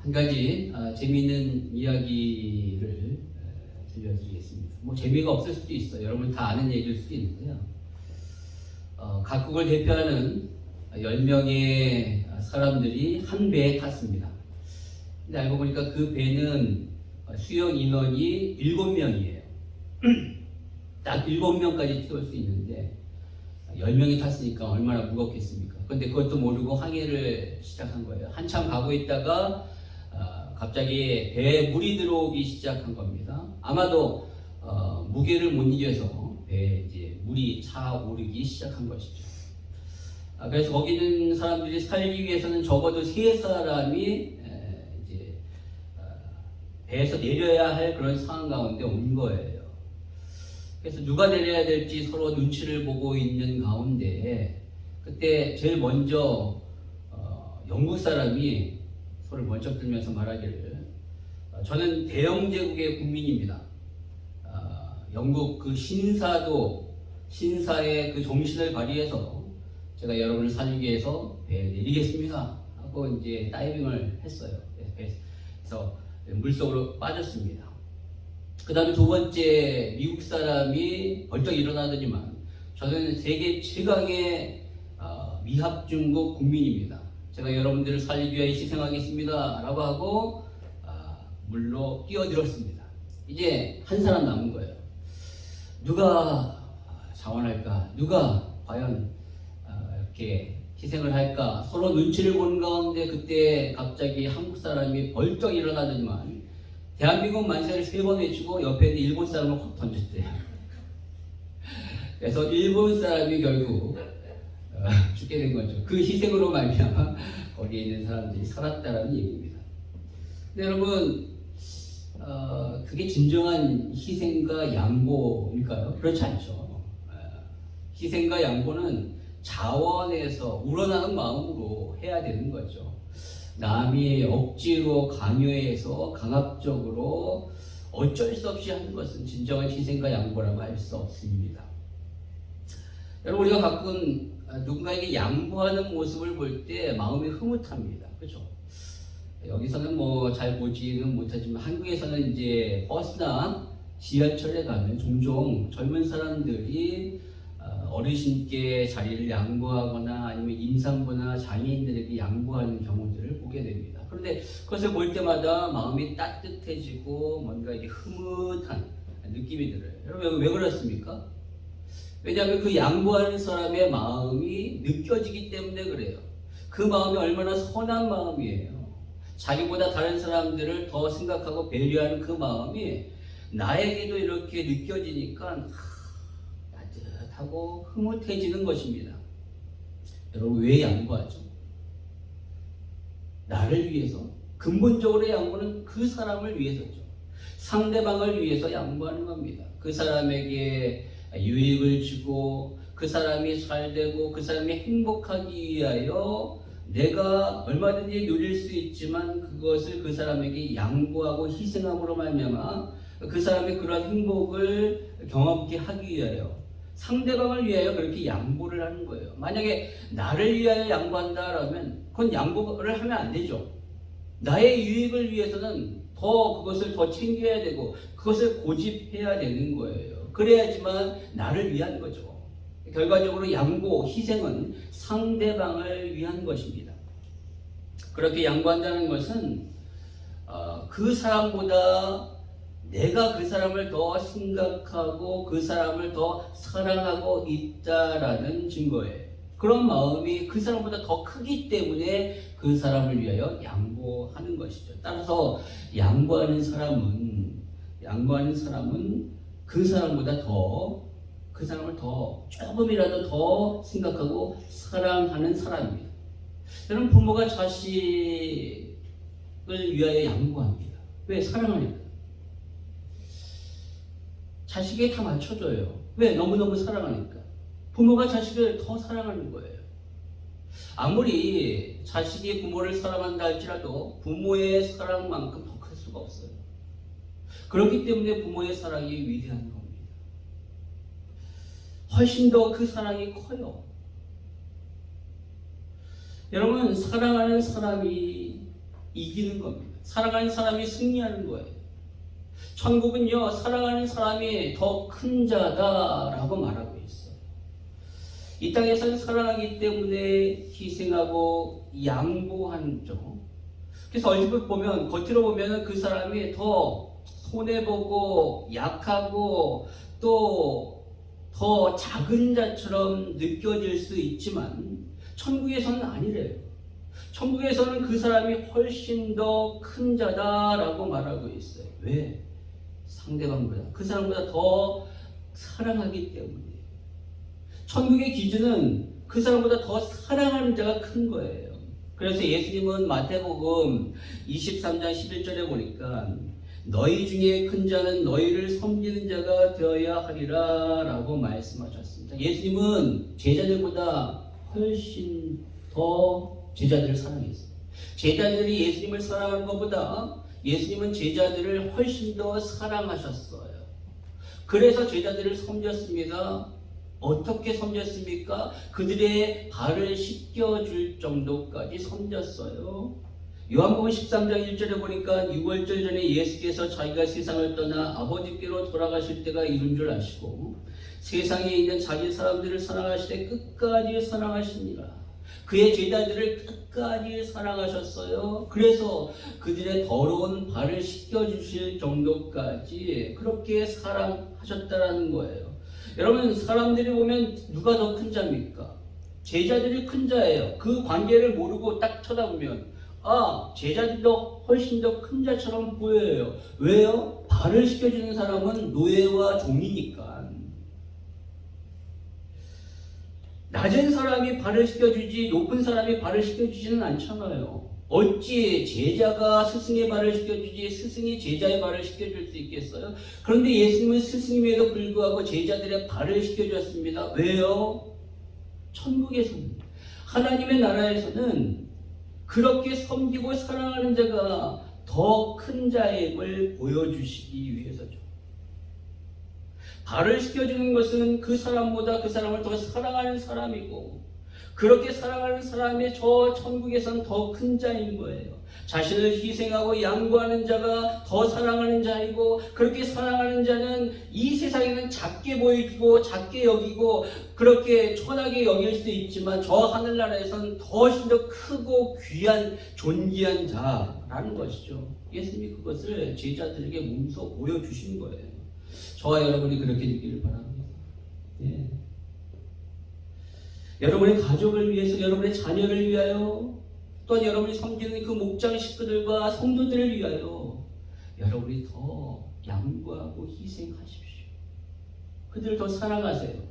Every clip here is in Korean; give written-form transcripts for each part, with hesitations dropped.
한 가지 재미있는 이야기를 들려드리겠습니다. 뭐 재미가 없을 수도 있어요. 여러분 다 아는 얘기일 수도 있는데요. 각국을 대표하는 10명의 사람들이 한 배에 탔습니다. 근데 알고 보니까 그 배는 수용 인원이 7명이에요. 딱 7명까지 태울 수 있는데 10명이 탔으니까 얼마나 무겁겠습니까? 근데 그것도 모르고 항해를 시작한 거예요. 한참 가고 있다가 갑자기 배에 물이 들어오기 시작한 겁니다. 아마도 무게를 못 이겨서 배에 이제 물이 차오르기 시작한 것이죠. 그래서 거기 있는 사람들이 살기 위해서는 적어도 3사람이 이제 배에서 내려야 할 그런 상황 가운데 온 거예요. 그래서 누가 내려야 될지 서로 눈치를 보고 있는 가운데 그때 제일 먼저 영국 사람이 손을 번쩍 들면서 말하기를 저는 대영제국의 국민입니다. 영국 그 신사의 그 정신을 발휘해서 제가 여러분을 살리기 위해서 배에 내리겠습니다 하고 이제 다이빙을 했어요. 그래서 물속으로 빠졌습니다. 그 다음에 두 번째 미국 사람이 벌떡 일어나더니만 저는 세계 최강의 미합중국 국민입니다. 제가 여러분들을 살리기 위해 희생하겠습니다 라고 하고 물로 뛰어들었습니다. 이제 한 사람 남은 거예요. 누가 자원할까? 누가 과연 이렇게 희생을 할까? 서로 눈치를 보는 가운데 그때 갑자기 한국 사람이 벌떡 일어나더니만 대한민국 만세를 3번 외치고 옆에 있는 일본 사람을 확 던졌대요. 그래서 일본 사람이 결국 죽게 된 거죠. 그 희생으로 말미암아 거기에 있는 사람들이 살았다라는 얘기입니다. 근데 여러분, 그게 진정한 희생과 양보일까요? 그렇지 않죠. 희생과 양보는 자원에서 우러나는 마음으로 해야 되는 거죠. 남이 억지로 강요해서 강압적으로 어쩔 수 없이 하는 것은 진정한 희생과 양보라고 할 수 없습니다. 여러분, 우리가 가끔 누군가에게 양보하는 모습을 볼 때 마음이 흐뭇합니다. 그렇죠? 여기서는 뭐 잘 보지는 못하지만 한국에서는 이제 버스나 지하철에 가면 종종 젊은 사람들이 어르신께 자리를 양보하거나 아니면 임산부나 장애인들에게 양보하는 경우들을 보게 됩니다. 그런데 그것을 볼 때마다 마음이 따뜻해지고 뭔가 이게 흐뭇한 느낌이 들어요. 여러분 왜 그렇습니까? 왜냐하면 그 양보하는 사람의 마음이 느껴지기 때문에 그래요. 그 마음이 얼마나 선한 마음이에요. 자기보다 다른 사람들을 더 생각하고 배려하는 그 마음이 나에게도 이렇게 느껴지니까 따뜻하고 흐뭇해지는 것입니다. 여러분 왜 양보하죠? 나를 위해서. 근본적으로 양보는 그 사람을 위해서죠. 상대방을 위해서 양보하는 겁니다. 그 사람에게 유익을 주고 그 사람이 잘되고 그 사람이 행복하기 위하여 내가 얼마든지 누릴 수 있지만 그것을 그 사람에게 양보하고 희생함으로 말미암아 그 사람의 그런 행복을 경험케 하기 위하여 상대방을 위하여 그렇게 양보를 하는 거예요. 만약에 나를 위하여 양보한다라면 그건 양보를 하면 안 되죠. 나의 유익을 위해서는 그것을 더 챙겨야 되고 그것을 고집해야 되는 거예요. 그래야지만 나를 위한 거죠. 결과적으로 양보, 희생은 상대방을 위한 것입니다. 그렇게 양보한다는 것은 그 사람보다 내가 그 사람을 더 생각하고 그 사람을 더 사랑하고 있다라는 증거예요. 그런 마음이 그 사람보다 더 크기 때문에 그 사람을 위하여 양보하는 것이죠. 따라서 양보하는 사람은 그 사람보다 그 사람을 더 조금이라도 더 생각하고 사랑하는 사람입니다. 여러분, 부모가 자식을 위하여 양보합니다. 왜? 사랑하니까. 자식에 다 맞춰줘요. 왜? 너무너무 사랑하니까. 부모가 자식을 더 사랑하는 거예요. 아무리 자식이 부모를 사랑한다 할지라도 부모의 사랑만큼 더 클 수가 없어요. 그렇기 때문에 부모의 사랑이 위대한 겁니다. 훨씬 더 그 사랑이 커요. 여러분, 사랑하는 사람이 이기는 겁니다. 사랑하는 사람이 승리하는 거예요. 천국은요, 사랑하는 사람이 더 큰 자다라고 말하고 있어요. 이 땅에서는 사랑하기 때문에 희생하고 양보하는 점. 그래서 얼핏 보면, 겉으로 보면 그 사람이 더 손해보고 약하고 또 더 작은 자처럼 느껴질 수 있지만 천국에서는 아니래요. 천국에서는 그 사람이 훨씬 더 큰 자다라고 말하고 있어요. 왜? 상대방보다, 그 사람보다 더 사랑하기 때문에. 천국의 기준은 그 사람보다 더 사랑하는 자가 큰 거예요. 그래서 예수님은 마태복음 23장 11절에 보니까 너희 중에 큰 자는 너희를 섬기는 자가 되어야 하리라 라고 말씀하셨습니다. 예수님은 제자들보다 훨씬 더 제자들을 사랑했어요. 제자들이 예수님을 사랑하는 것보다 예수님은 제자들을 훨씬 더 사랑하셨어요. 그래서 제자들을 섬겼습니다. 어떻게 섬겼습니까? 그들의 발을 씻겨줄 정도까지 섬겼어요. 요한복음 13장 1절에 보니까 6월절 전에 예수께서 자기가 세상을 떠나 아버지께로 돌아가실 때가 이른 줄 아시고 세상에 있는 자기 사람들을 사랑하시되 끝까지 사랑하시니라. 그의 제자들을 끝까지 사랑하셨어요. 그래서 그들의 더러운 발을 씻겨주실 정도까지 그렇게 사랑하셨다라는 거예요. 여러분, 사람들이 보면 누가 더 큰 자입니까? 제자들이 큰 자예요. 그 관계를 모르고 딱 쳐다보면 제자들도 훨씬 더 큰 자처럼 보여요. 왜요? 발을 씻겨주는 사람은 노예와 종이니까. 낮은 사람이 발을 씻겨주지 높은 사람이 발을 씻겨주지는 않잖아요. 어찌 제자가 스승의 발을 씻겨주지 스승이 제자의 발을 씻겨줄 수 있겠어요? 그런데 예수님은 스승임에도 불구하고 제자들의 발을 씻겨주었습니다. 왜요? 천국에서는, 하나님의 나라에서는 그렇게 섬기고 사랑하는 자가 더 큰 자임을 보여주시기 위해서죠. 발을 씻겨주는 것은 그 사람보다 그 사람을 더 사랑하는 사람이고, 그렇게 사랑하는 사람이 저 천국에서는 더 큰 자인 거예요. 자신을 희생하고 양보하는 자가 더 사랑하는 자이고, 그렇게 사랑하는 자는 이 세상에는 작게 보이고 작게 여기고 그렇게 천하게 여길 수 있지만 저 하늘나라에서는 훨씬 더 크고 귀한 존귀한 자라는 것이죠. 예수님이 그것을 제자들에게 몸소 보여주신 거예요. 저와 여러분이 그렇게 되기를 바랍니다. 예. 여러분의 가족을 위해서, 여러분의 자녀를 위하여, 또한 여러분이 섬기는 그 목장 식구들과 성도들을 위하여 여러분이 더 양보하고 희생하십시오. 그들을 더 사랑하세요.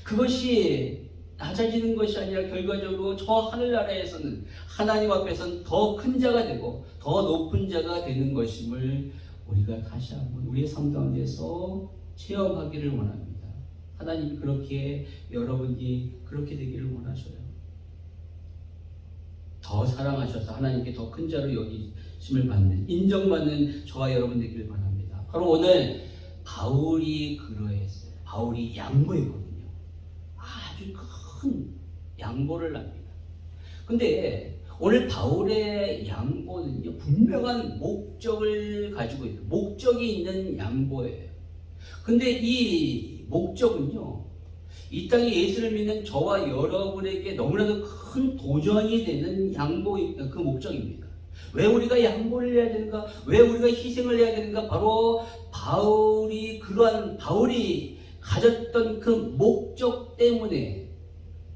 그것이 낮아지는 것이 아니라 결과적으로 저 하늘나라에서는 하나님 앞에서는 더 큰 자가 되고 더 높은 자가 되는 것임을 우리가 다시 한번 우리의 삶 가운데서 체험하기를 원합니다. 하나님이 그렇게, 여러분이 그렇게 되기를 원하셔요. 더 사랑하셔서 하나님께 더 큰 자로 여기심을 받는, 인정받는 저와 여러분 되기를 바랍니다. 바로 오늘 바울이 그러했어요. 바울이 양보했거든요. 아주 큰 양보를 합니다. 근데 오늘 바울의 양보는요, 분명한 목적을 가지고 있어요. 목적이 있는 양보예요. 근데 이 목적은요, 이 땅에 예수를 믿는 저와 여러분에게 너무나도 큰 도전이 되는 그 목적입니다. 왜 우리가 양보를 해야 되는가? 왜 우리가 희생을 해야 되는가? 바로 바울이 가졌던 그 목적 때문에,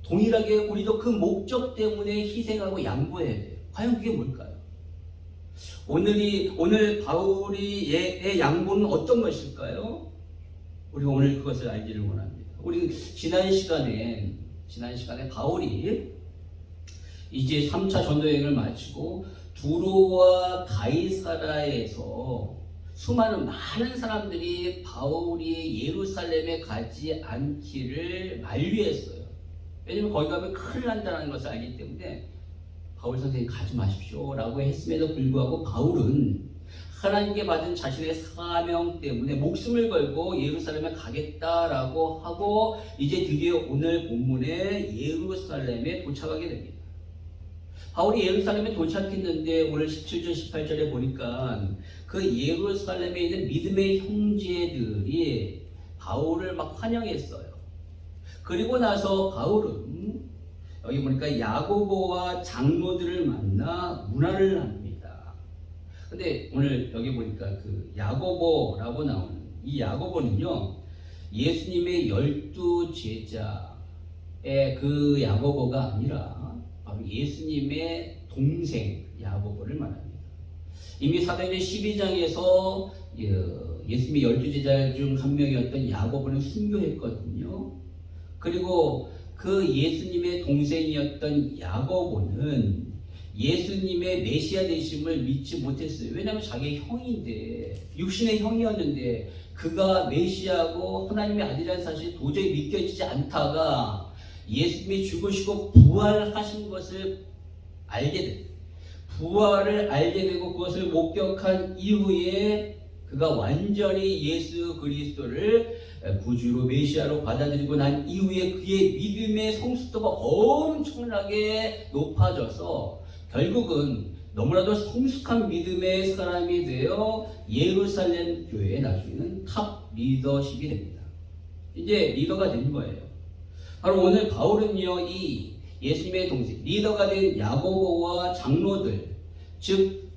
동일하게 우리도 그 목적 때문에 희생하고 양보해야 돼요. 과연 그게 뭘까요? 오늘 바울의 양보는 어떤 것일까요? 우리가 오늘 그것을 알기를 원합니다. 우리 지난 시간에 바울이 이제 3차 전도 여행을 마치고 두로와 가이사라에서 많은 사람들이 바울이 예루살렘에 가지 않기를 만류했어요. 왜냐면 거기 가면 큰일 난다는 것을 알기 때문에 바울 선생님 가지 마십시오 라고 했음에도 불구하고 바울은 하나님께 받은 자신의 사명 때문에 목숨을 걸고 예루살렘에 가겠다라고 하고 이제 드디어 오늘 본문에 예루살렘에 도착하게 됩니다. 바울이 예루살렘에 도착했는데 오늘 17절 18절에 보니까 그 예루살렘에 있는 믿음의 형제들이 바울을 막 환영했어요. 그리고 나서 바울은 여기 보니까 야고보와 장로들을 만나 문화를 나눕니다. 근데 오늘 여기 보니까 그 야고보라고 나오는 이 야고보는요, 예수님의 12 제자의 그 야고보가 아니라 바로 예수님의 동생 야고보를 말합니다. 이미 사도행전 12장에서 예수님의 12 제자 중 한 명이었던 야고보는 순교했거든요. 그리고 그 예수님의 동생이었던 야고보는 예수님의 메시아 되심을 믿지 못했어요. 왜냐하면 자기의 형인데, 육신의 형이었는데 그가 메시아고 하나님의 아들이라는 사실이 도저히 믿겨지지 않다가 예수님이 죽으시고 부활하신 것을 알게 됩니다. 부활을 알게 되고 그것을 목격한 이후에 그가 완전히 예수 그리스도를 구주로 메시아로 받아들이고 난 이후에 그의 믿음의 성숙도가 엄청나게 높아져서 결국은 너무나도 성숙한 믿음의 사람이 되어 예루살렘 교회의 나중에는 탑 리더십이 됩니다. 이제 리더가 된 거예요. 바로 오늘 바울은요, 이 예수님의 동생 리더가 된 야고보와 장로들, 즉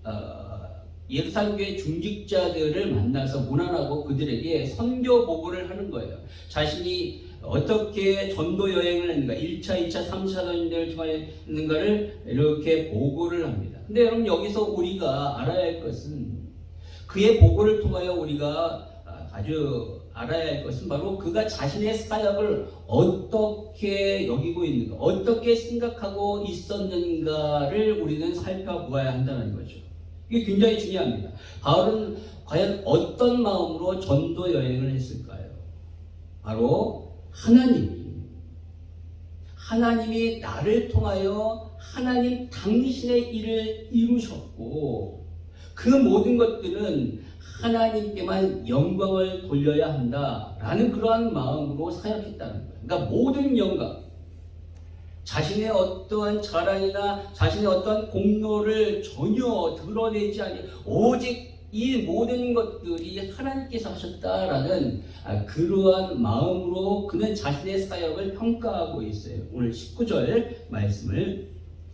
예루살렘 교회 중직자들을 만나서 문안하고 그들에게 선교 보고를 하는 거예요. 자신이 어떻게 전도 여행을 했는가, 1차, 2차, 3차 전도를 통했는가를 이렇게 보고를 합니다. 근데 여러분, 여기서 우리가 알아야 할 것은, 그의 보고를 통하여 우리가 아주 알아야 할 것은 바로 그가 자신의 사역을 어떻게 여기고 있는가, 어떻게 생각하고 있었는가를 우리는 살펴보아야 한다는 거죠. 이게 굉장히 중요합니다. 바울은 과연 어떤 마음으로 전도 여행을 했을까요? 바로 하나님이 나를 통하여 하나님 당신의 일을 이루셨고 그 모든 것들은 하나님께만 영광을 돌려야 한다라는 그러한 마음으로 사역했다는 거예요. 그러니까 모든 영광, 자신의 어떠한 자랑이나 자신의 어떠한 공로를 전혀 드러내지 않니 오직 이 모든 것들이 하나님께서 하셨다라는 그러한 마음으로 그는 자신의 사역을 평가하고 있어요. 오늘 19절 말씀을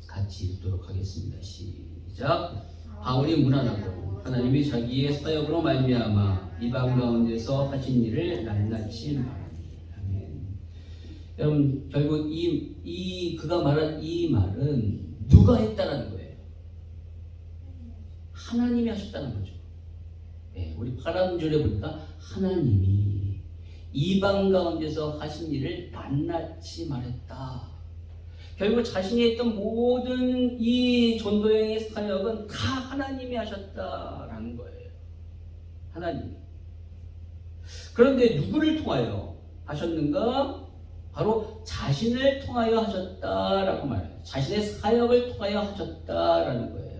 같이 읽도록 하겠습니다. 시작. 바울이 문안하고 하나님이 자기의 사역으로 말미암아 이방 가운데서 하신 일을 낱낱이 말합니다. 아멘. 여러분, 결국 그가 말한 이 말은 누가 했다라는 거예요? 하나님이 하셨다는 거죠. 네, 우리 8절에 보니까 하나님이 이방 가운데서 하신 일을 낱낱이 말했다. 결국 자신이 했던 모든 이 전도여행의 사역은 다 하나님이 하셨다라는 거예요. 하나님. 그런데 누구를 통하여 하셨는가? 바로 자신을 통하여 하셨다라고 말해요. 자신의 사역을 통하여 하셨다라는 거예요.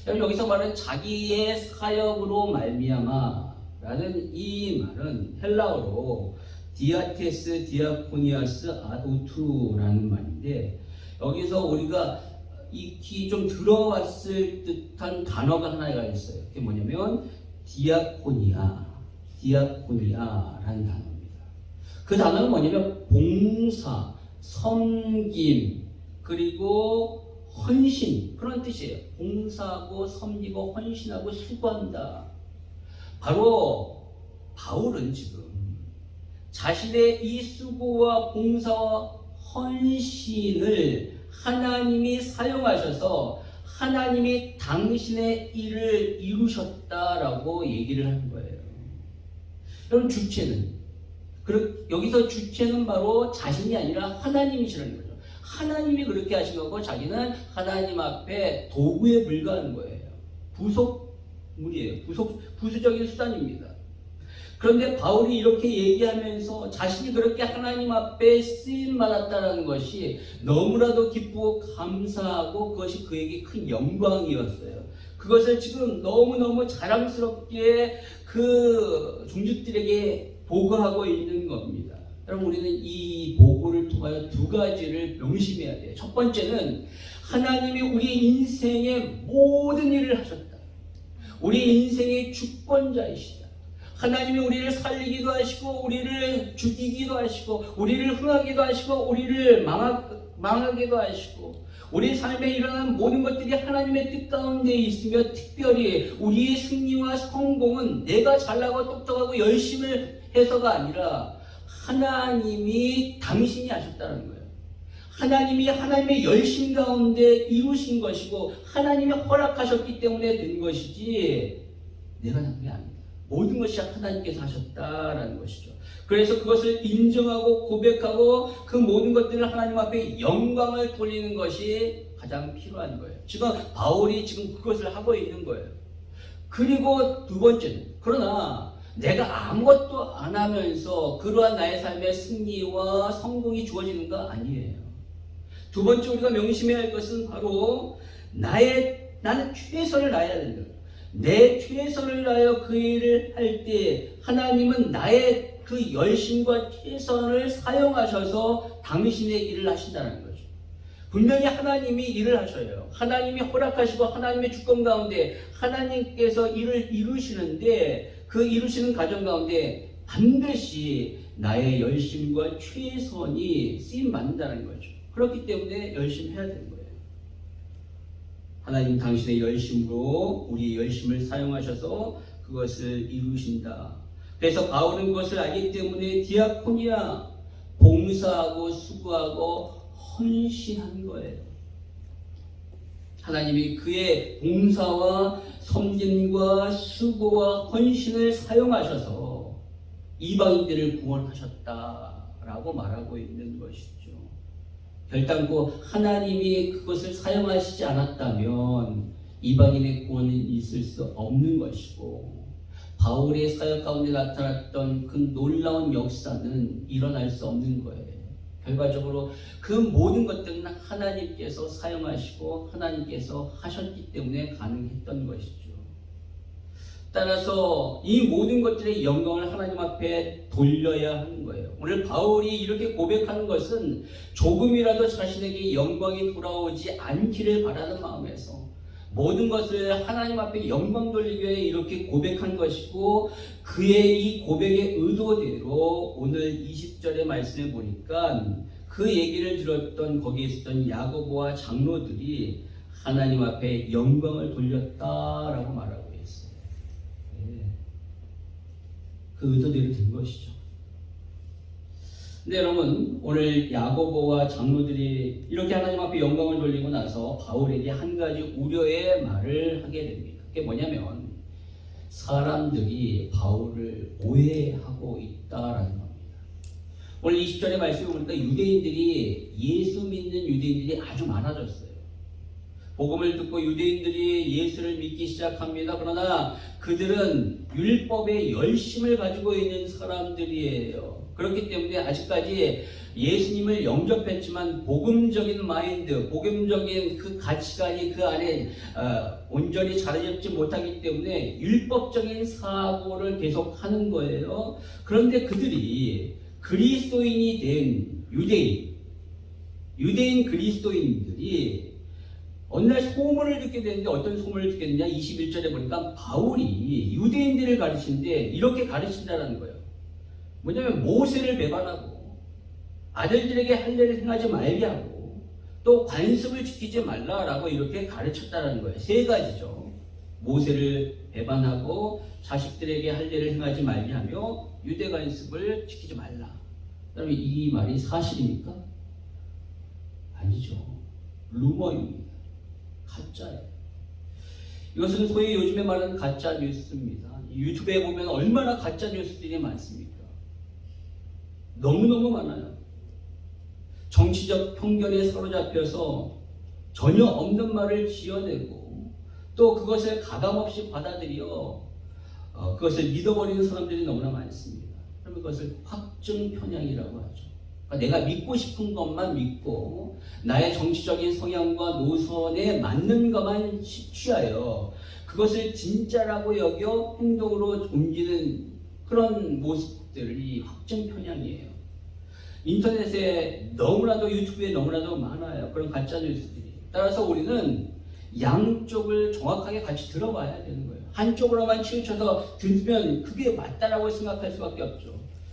여기서 말하는 자기의 사역으로 말미암아라는 이 말은 헬라어로 디아테스 디아코니아스 아도투라는 말인데, 여기서 우리가 익히 좀 들어왔을 듯한 단어가 하나가 있어요. 그게 뭐냐면 디아코니아라는 단어입니다. 그 단어는 뭐냐면 봉사, 섬김, 그리고 헌신, 그런 뜻이에요. 봉사하고 섬기고 헌신하고 수고한다. 바로 바울은 지금 자신의 이 수고와 봉사와 헌신을 하나님이 사용하셔서 하나님이 당신의 일을 이루셨다라고 얘기를 하는 거예요. 여러분, 여기서 주체는 바로 자신이 아니라 하나님이시라는 거죠. 하나님이 그렇게 하신 거고 자기는 하나님 앞에 도구에 불과한 거예요. 부속물이에요. 부수적인 수단입니다. 그런데 바울이 이렇게 얘기하면서 자신이 그렇게 하나님 앞에 쓰임 받았다는 것이 너무나도 기쁘고 감사하고 그것이 그에게 큰 영광이었어요. 그것을 지금 너무너무 자랑스럽게 그 종직들에게 보고하고 있는 겁니다. 여러분, 우리는 이 보고를 통하여 두 가지를 명심해야 돼요. 첫 번째는 하나님이 우리 인생의 모든 일을 하셨다. 우리 인생의 주권자이시다. 하나님이 우리를 살리기도 하시고 우리를 죽이기도 하시고 우리를 흥하기도 하시고 우리를 망하기도 하시고 우리 삶에 일어나는 모든 것들이 하나님의 뜻 가운데 있으며 특별히 우리의 승리와 성공은 내가 잘나고 똑똑하고 열심을 해서가 아니라 하나님이 당신이 하셨다는 거예요. 하나님이 하나님의 열심 가운데 이루신 것이고 하나님이 허락하셨기 때문에 된 것이지 내가 한 게 아닙니다. 모든 것이 하나님께서 하셨다라는 것이죠. 그래서 그것을 인정하고 고백하고 그 모든 것들을 하나님 앞에 영광을 돌리는 것이 가장 필요한 거예요. 지금 바울이 지금 그것을 하고 있는 거예요. 그리고 두 번째는 그러나 내가 아무것도 안 하면서 그러한 나의 삶의 승리와 성공이 주어지는 거 아니에요. 두 번째 우리가 명심해야 할 것은 바로 나는 최선을 다해야 된다. 내 최선을 다하여 그 일을 할 때 하나님은 나의 그 열심과 최선을 사용하셔서 당신의 일을 하신다는 거죠. 분명히 하나님이 일을 하셔요. 하나님이 허락하시고 하나님의 주권 가운데 하나님께서 일을 이루시는데 그 이루시는 과정 가운데 반드시 나의 열심과 최선이 쓰임 받는다는 거죠. 그렇기 때문에 열심히 해야 되는 거예요. 하나님 당신의 열심으로 우리의 열심을 사용하셔서 그것을 이루신다. 그래서 바울은 그것을 알기 때문에 디아코니아 봉사하고 수고하고 헌신한 거예요. 하나님이 그의 봉사와 섬김과 수고와 헌신을 사용하셔서 이방인들을 구원하셨다라고 말하고 있는 것이죠. 결단코 하나님이 그것을 사용하시지 않았다면 이방인의 구원은 있을 수 없는 것이고 바울의 사역 가운데 나타났던 그 놀라운 역사는 일어날 수 없는 거예요. 결과적으로 그 모든 것들은 하나님께서 사용하시고 하나님께서 하셨기 때문에 가능했던 것이죠. 따라서 이 모든 것들의 영광을 하나님 앞에 돌려야 하는 거예요. 오늘 바울이 이렇게 고백하는 것은 조금이라도 자신에게 영광이 돌아오지 않기를 바라는 마음에서 모든 것을 하나님 앞에 영광 돌리기 위해 이렇게 고백한 것이고 그의 이 고백의 의도대로 오늘 20절의 말씀에 보니까 그 얘기를 들었던 거기에 있었던 야고보와 장로들이 하나님 앞에 영광을 돌렸다라고 말하고 있어요. 그 의도대로 된 것이죠. 근데 여러분 오늘 야고보와 장로들이 이렇게 하나님 앞에 영광을 돌리고 나서 바울에게 한 가지 우려의 말을 하게 됩니다. 그게 뭐냐면 사람들이 바울을 오해하고 있다라는 겁니다. 오늘 20절의 말씀을 보니까 유대인들이 예수 믿는 유대인들이 아주 많아졌어요. 복음을 듣고 유대인들이 예수를 믿기 시작합니다. 그러나 그들은 율법의 열심을 가지고 있는 사람들이에요. 그렇기 때문에 아직까지 예수님을 영접했지만 복음적인 마인드, 복음적인 그 가치관이 그 안에 온전히 자리 잡지 못하기 때문에 율법적인 사고를 계속하는 거예요. 그런데 그들이 그리스도인이 된 유대인 그리스도인들이 어느 날 소문을 듣게 되는데 어떤 소문을 듣겠느냐 21절에 보니까 바울이 유대인들을 가르치는데 이렇게 가르친다는 거예요. 뭐냐면 모세를 배반하고 아들들에게 할례를 행하지 말게 하고 또 관습을 지키지 말라라고 이렇게 가르쳤다는 거예요. 세 가지죠. 모세를 배반하고 자식들에게 할례를 행하지 말게 하며 유대 관습을 지키지 말라. 그러면 이 말이 사실입니까? 아니죠. 루머입니다. 가짜예요. 이것은 소위 요즘에 말하는 가짜 뉴스입니다. 유튜브에 보면 얼마나 가짜 뉴스들이 많습니까? 너무너무 많아요. 정치적 편견에 사로잡혀서 전혀 없는 말을 지어내고 또 그것을 가감없이 받아들여 그것을 믿어버리는 사람들이 너무나 많습니다. 그러면 그것을 확증 편향이라고 하죠. 그러니까 내가 믿고 싶은 것만 믿고 나의 정치적인 성향과 노선에 맞는 것만 취하여 그것을 진짜라고 여겨 행동으로 옮기는 그런 모습들이 확증 편향이에요. 인터넷에 너무나도 유튜브에 너무나도 많아요. 그런 가짜 뉴스들이. 따라서 우리는 양쪽을 정확하게 같이 들어봐야 되는 거예요. 한쪽으로만 치우쳐서 들으면 그게 맞다라고 생각할 수밖에 없죠.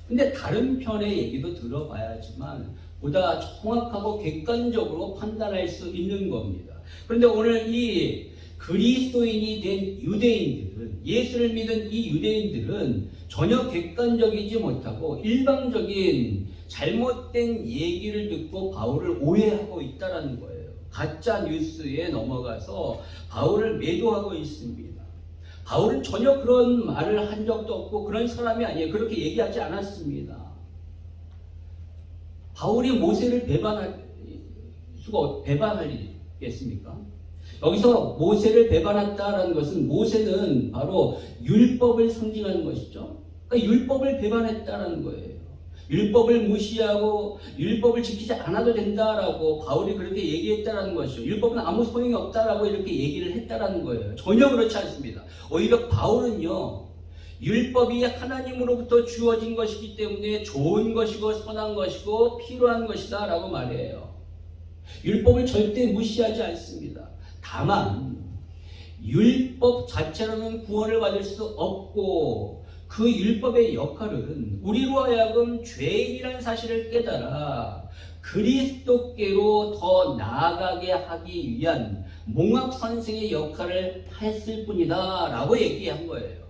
근데 다른 편의 얘기도 들어봐야지만 보다 정확하고 객관적으로 판단할 수 있는 겁니다. 그런데 오늘 이 그리스도인이 된 유대인들은, 예수를 믿은 이 유대인들은 전혀 객관적이지 못하고 일방적인 잘못된 얘기를 듣고 바울을 오해하고 있다는 거예요. 가짜 뉴스에 넘어가서 바울을 매도하고 있습니다. 바울은 전혀 그런 말을 한 적도 없고 그런 사람이 아니에요. 그렇게 얘기하지 않았습니다. 바울이 모세를 배반하겠습니까? 여기서 모세를 배반했다라는 것은, 모세는 바로 율법을 상징하는 것이죠. 그러니까 율법을 배반했다라는 거예요. 율법을 무시하고 율법을 지키지 않아도 된다라고 바울이 그렇게 얘기했다라는 것이죠. 율법은 아무 소용이 없다라고 이렇게 얘기를 했다라는 거예요. 전혀 그렇지 않습니다. 오히려 바울은요, 율법이 하나님으로부터 주어진 것이기 때문에 좋은 것이고 선한 것이고 필요한 것이다 라고 말해요. 율법을 절대 무시하지 않습니다. 다만 율법 자체로는 구원을 받을 수 없고, 그 율법의 역할은 우리로 하여금 죄인이라는 사실을 깨달아 그리스도께로 더 나아가게 하기 위한 몽합선생의 역할을 했을 뿐이다 라고 얘기한 거예요.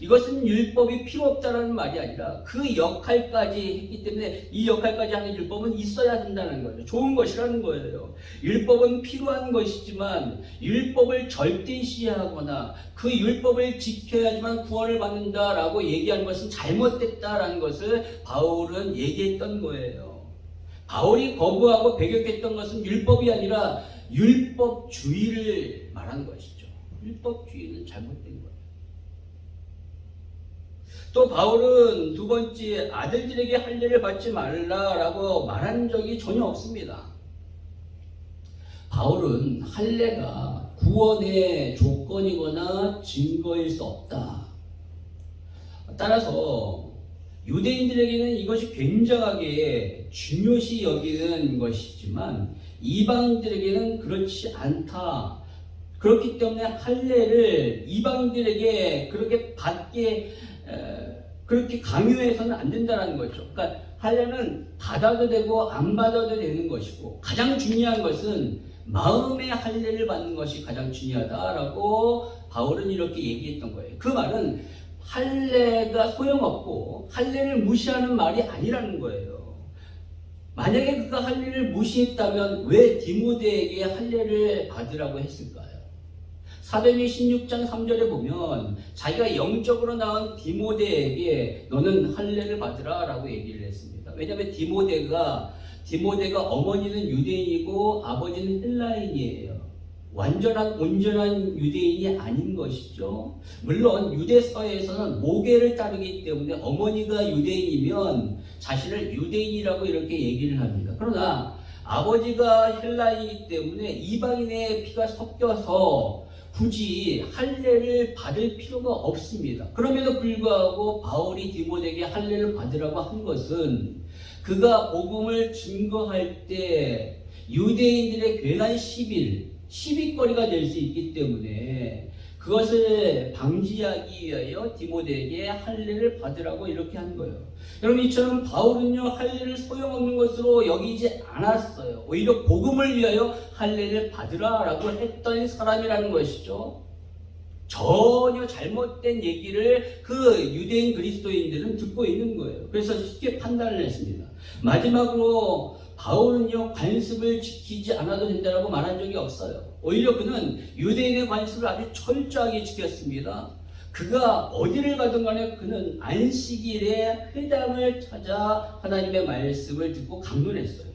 이것은 율법이 필요 없다는 말이 아니라 그 역할까지 했기 때문에 이 역할까지 하는 율법은 있어야 된다는 거예요. 좋은 것이라는 거예요. 율법은 필요한 것이지만 율법을 절대시하거나 그 율법을 지켜야지만 구원을 받는다라고 얘기하는 것은 잘못됐다라는 것을 바울은 얘기했던 거예요. 바울이 거부하고 배격했던 것은 율법이 아니라 율법주의를 말한 것이죠. 율법주의는 잘못된 거예요. 또 바울은 두 번째, 아들들에게 할례를 받지 말라라고 말한 적이 전혀 없습니다. 바울은 할례가 구원의 조건이거나 증거일 수 없다. 따라서 유대인들에게는 이것이 굉장하게 중요시 여기는 것이지만 이방인들에게는 그렇지 않다. 그렇기 때문에 할례를 이방인들에게 그렇게 강요해서는 안 된다는 거죠. 그러니까 할례는 받아도 되고 안 받아도 되는 것이고, 가장 중요한 것은 마음의 할례를 받는 것이 가장 중요하다라고 바울은 이렇게 얘기했던 거예요. 그 말은 할례가 소용없고 할례를 무시하는 말이 아니라는 거예요. 만약에 그가 할례를 무시했다면 왜 디모데에게 할례를 받으라고 했을까요? 사도행전 16장 3절에 보면 자기가 영적으로 낳은 디모데에게 너는 할례를 받으라 라고 얘기를 했습니다. 왜냐하면 디모데가 어머니는 유대인이고 아버지는 헬라인이에요. 온전한 유대인이 아닌 것이죠. 물론 유대사회에서는 모계를 따르기 때문에 어머니가 유대인이면 자신을 유대인이라고 이렇게 얘기를 합니다. 그러나 아버지가 헬라인이기 때문에 이방인의 피가 섞여서 굳이 할례를 받을 필요가 없습니다. 그럼에도 불구하고 바울이 디모데에게 할례를 받으라고 한 것은 그가 복음을 증거할 때 유대인들의 괜한 시비거리가 될 수 있기 때문에 그것을 방지하기 위하여 디모데에게 할례를 받으라고 이렇게 한 거예요. 여러분, 이처럼 바울은요, 할례를 소용없는 것으로 여기지 않았어요. 오히려 복음을 위하여 할례를 받으라라고 했던 사람이라는 것이죠. 전혀 잘못된 얘기를 그 유대인 그리스도인들은 듣고 있는 거예요. 그래서 쉽게 판단을 했습니다. 마지막으로 바울은요, 관습을 지키지 않아도 된다고 말한 적이 없어요. 오히려 그는 유대인의 관습을 아주 철저하게 지켰습니다. 그가 어디를 가든 간에 그는 안식일에 회당을 찾아 하나님의 말씀을 듣고 강론했어요.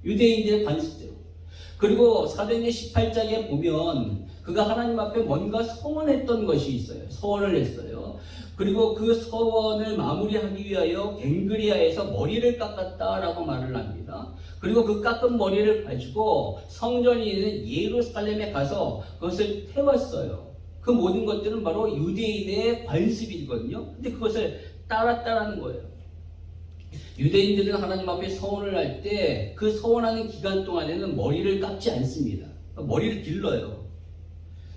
유대인들의 관습대로. 그리고 사도행전 18장에 보면 그가 하나님 앞에 뭔가 서원했던 것이 있어요. 서원을 했어요. 그리고 그 서원을 마무리하기 위하여 갱그리아에서 머리를 깎았다라고 말을 합니다. 그리고 그 깎은 머리를 가지고 성전이 있는 예루살렘에 가서 그것을 태웠어요. 그 모든 것들은 바로 유대인의 관습이거든요. 근데 그것을 따랐다라는 거예요. 유대인들은 하나님 앞에 서원을 할 때 그 서원하는 기간 동안에는 머리를 깎지 않습니다. 머리를 길러요.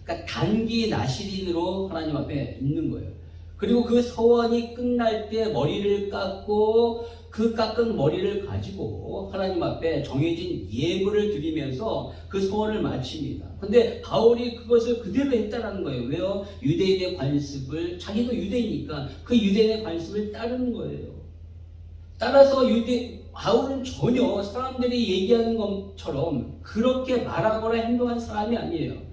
그러니까 단기 나시린으로 하나님 앞에 있는 거예요. 그리고 그 서원이 끝날 때 머리를 깎고 그 깎은 머리를 가지고 하나님 앞에 정해진 예물을 드리면서 그 서원을 마칩니다. 근데 바울이 그것을 그대로 했다는 거예요. 왜요? 유대인의 관습을, 자기도 유대이니까 그 유대인의 관습을 따르는 거예요. 따라서 바울은 전혀 사람들이 얘기하는 것처럼 그렇게 말하거나 행동한 사람이 아니에요.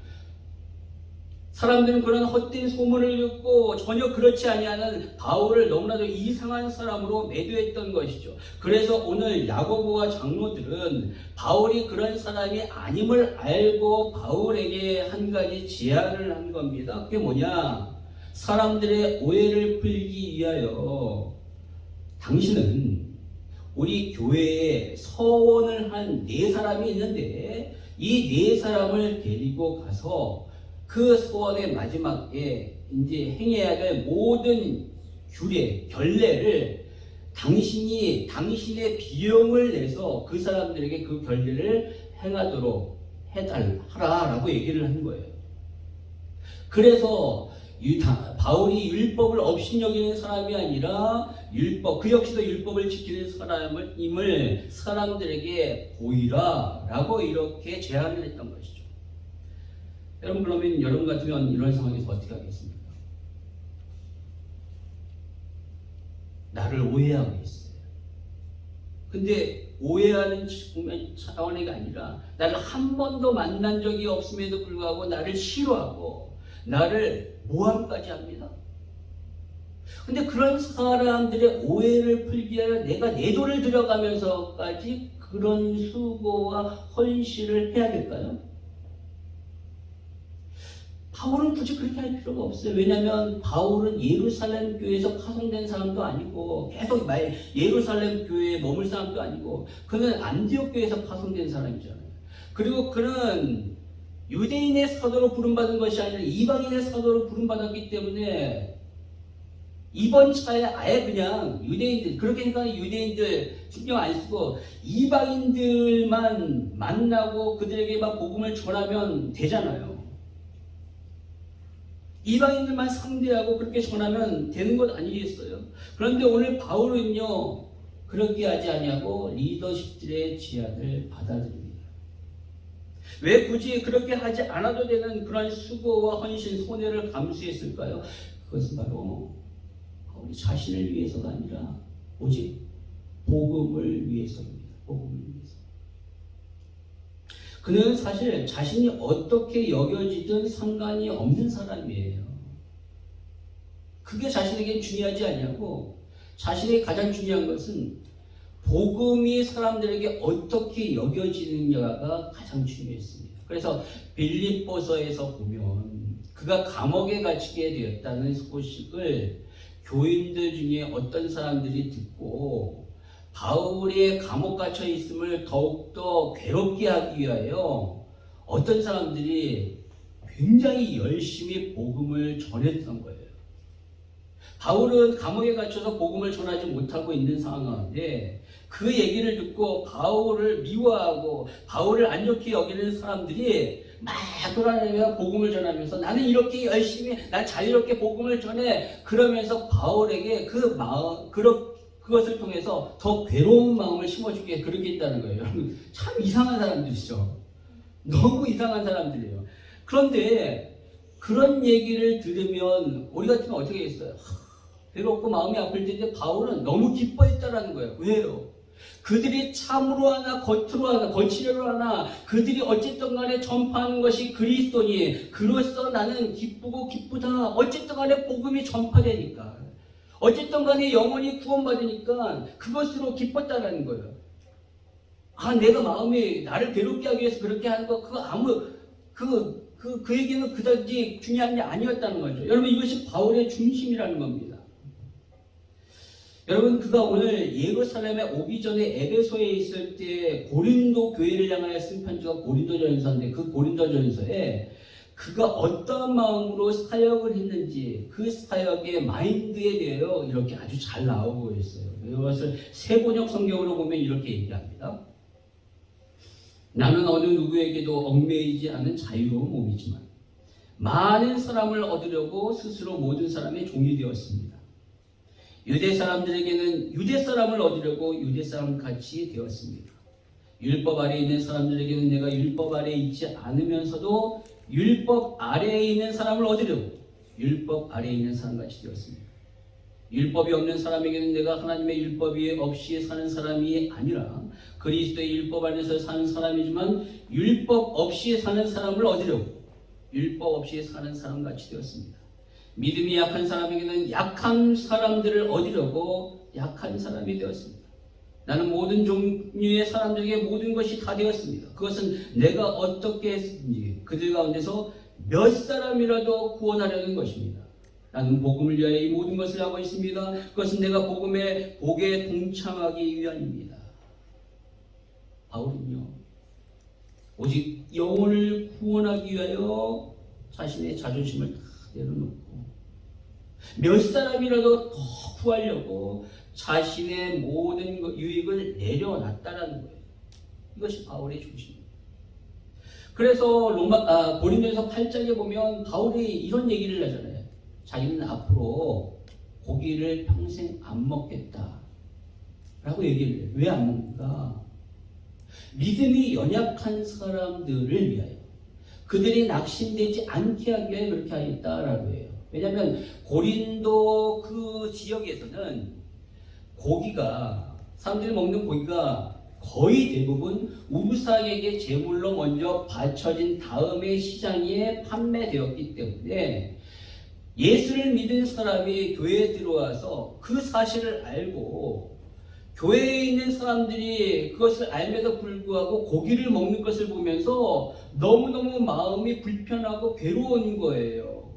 사람들은 그런 헛된 소문을 듣고 전혀 그렇지 아니하는 바울을 너무나도 이상한 사람으로 매도했던 것이죠. 그래서 오늘 야고보와 장로들은 바울이 그런 사람이 아님을 알고 바울에게 한 가지 제안을 한 겁니다. 그게 뭐냐? 사람들의 오해를 풀기 위하여 당신은 우리 교회에 서원을 한 4사람이 있는데 이 4사람을 데리고 가서 그 서원의 마지막에 이제 행해야 될 모든 결례를 당신의 비용을 내서 그 사람들에게 그 결례를 행하도록 하라라고 얘기를 하는 거예요. 그래서 바울이 율법을 업신여기는 사람이 아니라 그 역시도 율법을 지키는 사람임을 사람들에게 보이라라고 이렇게 제안을 했던 것이죠. 여러분, 그러면 여러분 같으면 이런 상황에서 어떻게 하겠습니까? 나를 오해하고 있어요. 근데 오해하는 차원이 아니라 나를 한 번도 만난 적이 없음에도 불구하고 나를 싫어하고 나를 모함까지 합니다. 근데 그런 사람들의 오해를 풀기 위해 내가 내 돈을 들여가면서까지 그런 수고와 헌신을 해야 될까요? 바울은 굳이 그렇게 할 필요가 없어요. 왜냐하면 바울은 예루살렘 교회에서 파송된 사람도 아니고 계속 예루살렘 교회에 머물 사람도 아니고 그는 안디옥 교회에서 파송된 사람이잖아요. 그리고 그는 유대인의 사도로 부름받은 것이 아니라 이방인의 사도로 부름받았기 때문에 이번 차에 아예 그냥 유대인들, 그렇게 생각하는 유대인들 신경 안 쓰고 이방인들만 만나고 그들에게만 복음을 전하면 되잖아요. 이방인들만 상대하고 그렇게 전하면 되는 것 아니겠어요? 그런데 오늘 바울은요, 그렇게 하지 아니하고 리더십들의 제안을 받아들입니다. 왜 굳이 그렇게 하지 않아도 되는 그런 수고와 헌신, 손해를 감수했을까요? 그것은 바로 우리 자신을 위해서가 아니라 오직 복음을 위해서입니다. 복음을 위해서. 그는 사실 자신이 어떻게 여겨지든 상관이 없는 사람이에요. 그게 자신에게 중요하지 않냐고, 자신에게 가장 중요한 것은 복음이 사람들에게 어떻게 여겨지느냐가 가장 중요했습니다. 그래서 빌립보서에서 보면 그가 감옥에 갇히게 되었다는 소식을 교인들 중에 어떤 사람들이 듣고 바울의 감옥 갇혀 있음을 더욱더 괴롭게 하기 위하여 어떤 사람들이 굉장히 열심히 복음을 전했던 거예요. 바울은 감옥에 갇혀서 복음을 전하지 못하고 있는 상황인데 그 얘기를 듣고 바울을 미워하고 바울을 안 좋게 여기는 사람들이 막 돌아다니며 복음을 전하면서 나는 이렇게 열심히 난 자유롭게 복음을 전해 그러면서 바울에게 그것을 통해서 더 괴로운 마음을 심어주게 그렇게 했다는 거예요. 여러분, 참 이상한 사람들이죠. 너무 이상한 사람들이에요. 그런데 그런 얘기를 들으면 우리 같으면 어떻게 했어요? 괴롭고 마음이 아플 텐데 바울은 너무 기뻐했다라는 거예요. 왜요? 그들이 참으로 하나 겉으로 하나 거치려고 하나 그들이 어쨌든 간에 전파하는 것이 그리스도니 그로써 나는 기쁘고 기쁘다. 어쨌든 간에 복음이 전파되니까 어쨌든 간에 영혼이 구원받으니까 그것으로 기뻤다라는 거예요. 내가 마음이 나를 괴롭게 하기 위해서 그렇게 하는 거 그 얘기는 그다지 중요한 게 아니었다는 거죠. 여러분, 이것이 바울의 중심이라는 겁니다. 여러분, 그가 오늘 예루살렘에 오기 전에 에베소에 있을 때 고린도 교회를 향하여 쓴 편지가 고린도전서인데 그 고린도전서에 그가 어떤 마음으로 사역을 했는지 그 사역의 마인드에 대하여 이렇게 아주 잘 나오고 있어요. 이것을 세번역 성경으로 보면 이렇게 얘기합니다. 나는 어느 누구에게도 얽매이지 않은 자유로운 몸이지만 많은 사람을 얻으려고 스스로 모든 사람의 종이 되었습니다. 유대 사람들에게는 유대 사람을 얻으려고 유대 사람 같이 되었습니다. 율법 아래에 있는 사람들에게는 내가 율법 아래에 있지 않으면서도 율법 아래에 있는 사람을 얻으려고 율법 아래에 있는 사람같이 되었습니다. 율법이 없는 사람에게는 내가 하나님의 율법이 없이 사는 사람이 아니라 그리스도의 율법 안에서 사는 사람이지만 율법 없이 사는 사람을 얻으려고 율법 없이 사는 사람같이 되었습니다. 믿음이 약한 사람에게는 약한 사람들을 얻으려고 약한 사람이 되었습니다. 나는 모든 종류의 사람들에게 모든 것이 다 되었습니다. 그것은 내가 어떻게 했든지 그들 가운데서 몇 사람이라도 구원하려는 것입니다. 나는 복음을 위하여 이 모든 것을 하고 있습니다. 그것은 내가 복음의 복에 동참하기 위함입니다. 바울은요, 오직 영혼을 구원하기 위하여 자신의 자존심을 다 내려놓고 몇 사람이라도 더 구하려고 자신의 모든 유익을 내려놨다는 거예요. 이것이 바울의 중심입니다. 그래서 고린도서 8장에 보면 바울이 이런 얘기를 하잖아요. 자기는 앞으로 고기를 평생 안 먹겠다 라고 얘기를 해요. 왜 안 먹는가? 믿음이 연약한 사람들을 위하여, 그들이 낙심되지 않게 하기 위해 그렇게 하겠다라고 해요. 왜냐하면 고린도 그 지역에서는 고기가, 사람들이 먹는 고기가 거의 대부분 우상에게 제물로 먼저 바쳐진 다음에 시장에 판매되었기 때문에 예수를 믿은 사람이 교회에 들어와서 그 사실을 알고 교회에 있는 사람들이 그것을 알면서 불구하고 고기를 먹는 것을 보면서 너무너무 마음이 불편하고 괴로운 거예요.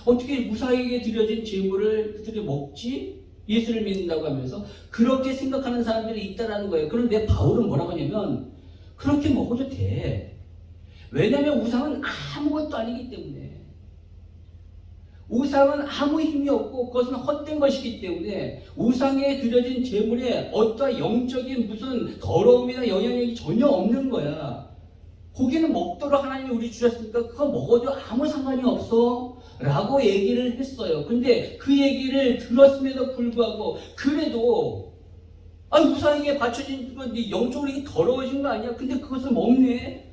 어떻게 무사하게 드려진 제물을 그들이 먹지? 예수를 믿는다고 하면서 그렇게 생각하는 사람들이 있다는 거예요. 그런데 바울은 뭐라고 하냐면 그렇게 먹어도 돼. 왜냐하면 우상은 아무것도 아니기 때문에. 우상은 아무 힘이 없고 그것은 헛된 것이기 때문에 우상에 드려진 제물에 어떠한 영적인 무슨 더러움이나 영향력이 전혀 없는 거야. 고기는 먹도록 하나님이 우리 주셨으니까 그거 먹어도 아무 상관이 없어 라고 얘기를 했어요. 근데 그 얘기를 들었음에도 불구하고 그래도 우상에게 바쳐진 영적으로 더러워진 거 아니야? 근데 그것을 먹네?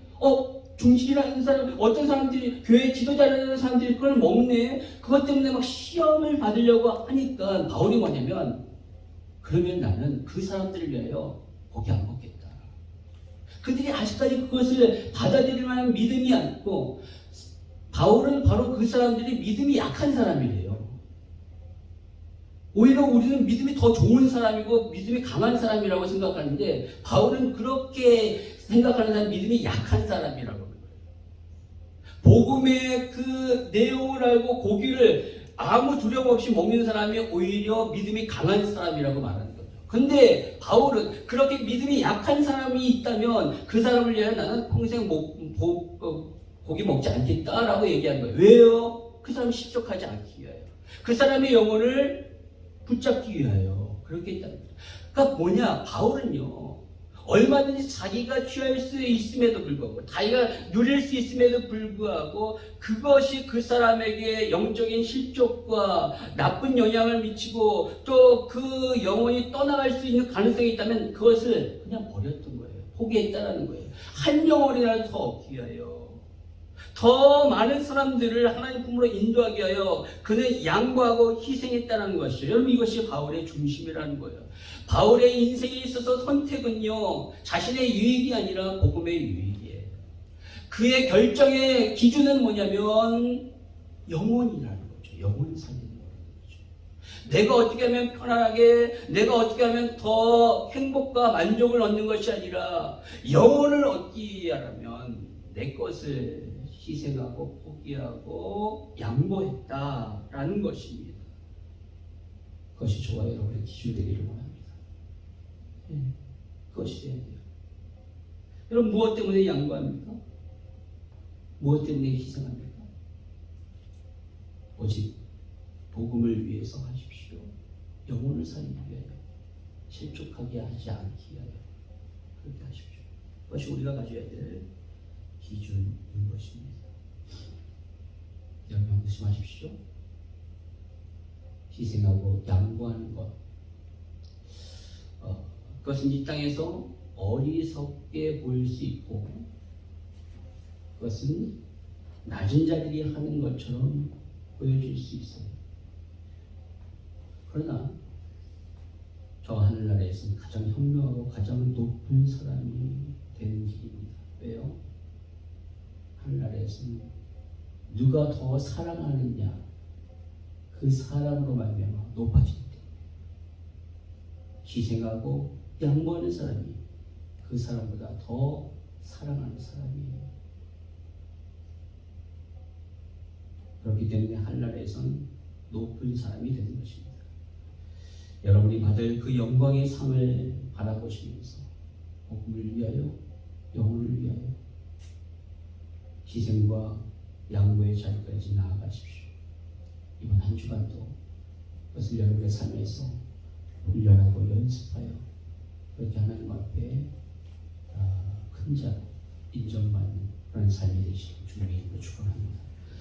중식이라는 사람, 어떤 사람들이, 교회 지도자라는 사람들이 그걸 먹네? 그것 때문에 막 시험을 받으려고 하니까 바울이 뭐냐면, 그러면 나는 그 사람들을 위하여 고기 안 먹겠다. 그들이 아직까지 그것을 받아들일 만한 믿음이 않고, 바울은 바로 그 사람들이 믿음이 약한 사람이래요. 오히려 우리는 믿음이 더 좋은 사람이고 믿음이 강한 사람이라고 생각하는데 바울은 그렇게 생각하는 사람 믿음이 약한 사람이라고. 복음의 그 내용을 알고 고기를 아무 두려움 없이 먹는 사람이 오히려 믿음이 강한 사람이라고 말하는 거죠. 근데 바울은 그렇게 믿음이 약한 사람이 있다면 그 사람을 위하여 나는 평생 고기 먹지 않겠다라고 얘기하는 거예요. 왜요? 그 사람이 실족하지 않기 위하여. 그 사람의 영혼을 붙잡기 위하여 그렇게 했다는 거죠. 그러니까 뭐냐? 바울은요. 얼마든지 자기가 취할 수 있음에도 불구하고 자기가 누릴 수 있음에도 불구하고 그것이 그 사람에게 영적인 실족과 나쁜 영향을 미치고 또 그 영혼이 떠나갈 수 있는 가능성이 있다면 그것을 그냥 버렸던 거예요. 포기했다는 거예요. 한 영혼이라도 더 얻기 위하여 더 많은 사람들을 하나님 품으로 인도하기 위하여 그는 양보하고 희생했다는 것이죠. 여러분 이것이 바울의 중심이라는 거예요. 바울의 인생에 있어서 선택은요 자신의 유익이 아니라 복음의 유익이에요. 그의 결정의 기준은 뭐냐면 영혼이라는 거죠. 영혼을 살리는 거죠. 내가 어떻게 하면 편안하게, 내가 어떻게 하면 더 행복과 만족을 얻는 것이 아니라 영혼을 얻기 위하면 내 것을 희생하고 포기하고 양보했다라는 것입니다. 그것이 저와 여러분의 기준이 되기를 원합니다. 그것이 돼야 돼요. 여러분 무엇 때문에 양보합니까? 무엇 때문에 희생합니까? 오직 복음을 위해서 하십시오. 영혼을 살리기 위하여, 실족하게 하지 않기 위하여 그렇게 하십시오. 그것이 우리가 가져야 될 기준인 것입니다. 여러분 조심하십시오. 희생하고 양보하는 것, 그것은 이 땅에서 어리석게 보일 수 있고, 그것은 낮은 자들이 하는 것처럼 보여질 수 있어요. 그러나 저 하늘나라에서는 가장 현명하고 가장 높은 사람이 되는 길입니다. 왜요? 하늘나라에서는 누가 더 사랑하느냐, 그 사랑으로 말미암아 높아질 때, 희생하고 양보하는 사람이 그 사람보다 더 사랑하는 사람이에요. 그렇기 때문에 하늘나라에서는 높은 사람이 되는 것입니다. 여러분이 받을 그 영광의 상을 바라보시면서 복음을 위하여, 영혼을 위하여 희생과 양보의 자리까지 나아가십시오. 이번 한 주간도 그것을 여러분의 삶에서 훈련하고 연습하여 그렇게 하나님 앞에 큰 자 인정받는 그런 삶이 되시길 주님의 이름으로 축원합니다.